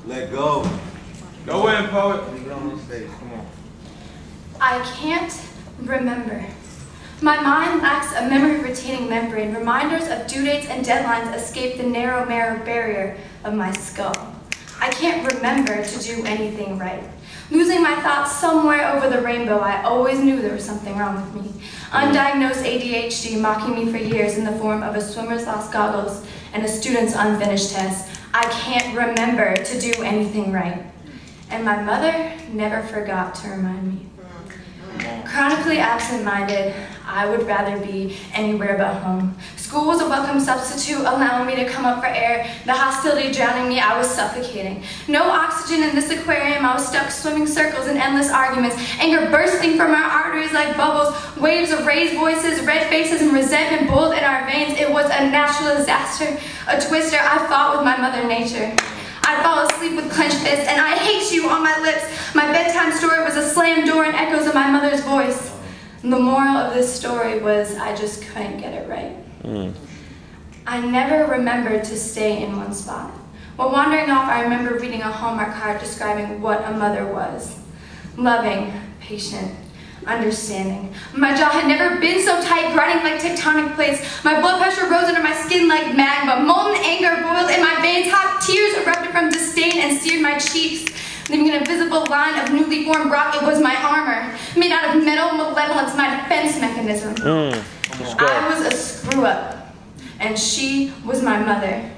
Let go. Go in, poet. Get on stage. Come on. I can't remember. My mind lacks a memory-retaining membrane. Reminders of due dates and deadlines escape the narrow barrier of my skull. I can't remember to do anything right. Losing my thoughts somewhere over the rainbow, I always knew there was something wrong with me. Undiagnosed ADHD mocking me for years in the form of a swimmer's lost goggles and a student's unfinished test. I can't remember to do anything right. And my mother never forgot to remind me. Chronically absent-minded, I would rather be anywhere but home. School was a welcome substitute, allowing me to come up for air. The hostility drowning me, I was suffocating. No oxygen in this aquarium, I was stuck swimming circles in endless arguments. Anger bursting from our arteries like bubbles. Waves of raised voices, red faces, and resentment boiled in our veins. It was a natural disaster, a twister. I fought with my mother nature. I'd fall asleep with clenched fists, and I hate you on my lips. My bedtime story was a slammed door and echoes of my mother's voice. And the moral of this story was I just couldn't get it right. I never remembered to stay in one spot. While wandering off, I remember reading a Hallmark card describing what a mother was. Loving, patient, understanding. My jaw had never been so tight, grinding like tectonic plates. My blood pressure rose under my skin like magma. Molten anger boiled in my veins. Hot tears erupted from disdain and seared my cheeks, leaving an invisible line of newly formed rock. It was my armor, made out of metal malevolence, my defense mechanism. I was a screw-up, and she was my mother.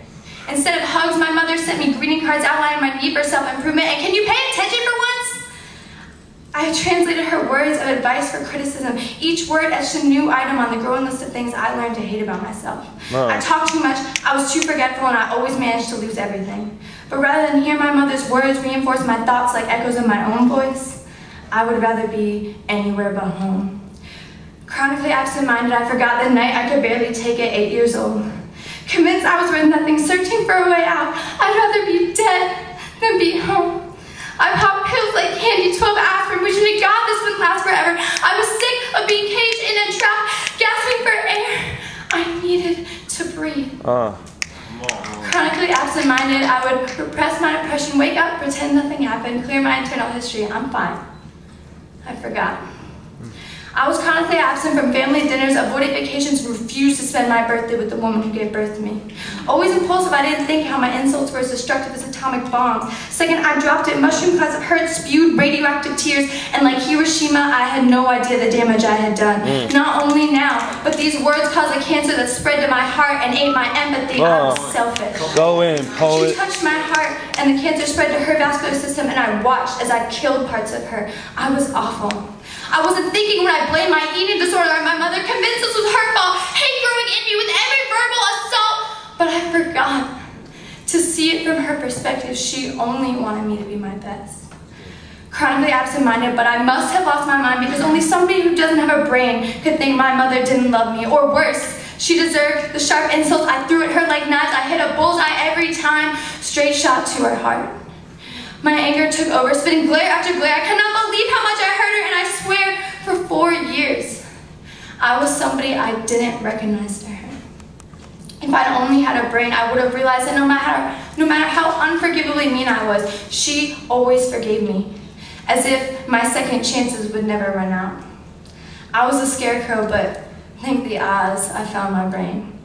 Instead of hugs, my mother sent me greeting cards outlining my need for self-improvement. And can you pay attention for once? I translated her words of advice for criticism, each word etched a new item on the growing list of things I learned to hate about myself. I talked too much, I was too forgetful, and I always managed to lose everything. But rather than hear my mother's words reinforce my thoughts like echoes of my own voice, I would rather be anywhere but home. Chronically absent-minded, I forgot the night I could barely take it, 8 years old. Convinced I was worth nothing, searching for a way out, I'd rather be dead than be home. I popped pills like candy, 12 aspirin, wishing to God this would last forever. I was sick of being caged in a trap, gasping for air. I needed to breathe. Chronically absent-minded, I would repress my depression, wake up, pretend nothing happened, clear my internal history. I'm fine. I forgot. I was chronically absent from family dinners, avoided vacations, and refused to spend my birthday with the woman who gave birth to me. Always impulsive, I didn't think how my insults were as destructive as atomic bombs. Second, I dropped it, mushroom clouds of hurt, spewed radioactive tears, and like Hiroshima, I had no idea the damage I had done. Not only now, but these words caused a cancer that spread to my heart and ate my empathy. I was selfish. Go in, poet. She touched my heart, and the cancer spread to her vascular system, and I watched as I killed parts of her. I was awful. I wasn't thinking when I blamed my eating disorder on my mother, convinced this was her fault, hate growing in me with every verbal assault. But I forgot to see it from her perspective. She only wanted me to be my best. Chronically absent-minded, but I must have lost my mind because only somebody who doesn't have a brain could think my mother didn't love me, or worse, she deserved the sharp insults I threw at her like knives. I hit a bullseye every time, straight shot to her heart. My anger took over, spitting glare after glare. I could not believe how much I hurt her, and I swear, for 4 years, I was somebody I didn't recognize to her. If I'd only had a brain, I would have realized that no matter how unforgivably mean I was, she always forgave me, as if my second chances would never run out. I was a scarecrow, but thank the odds I found my brain.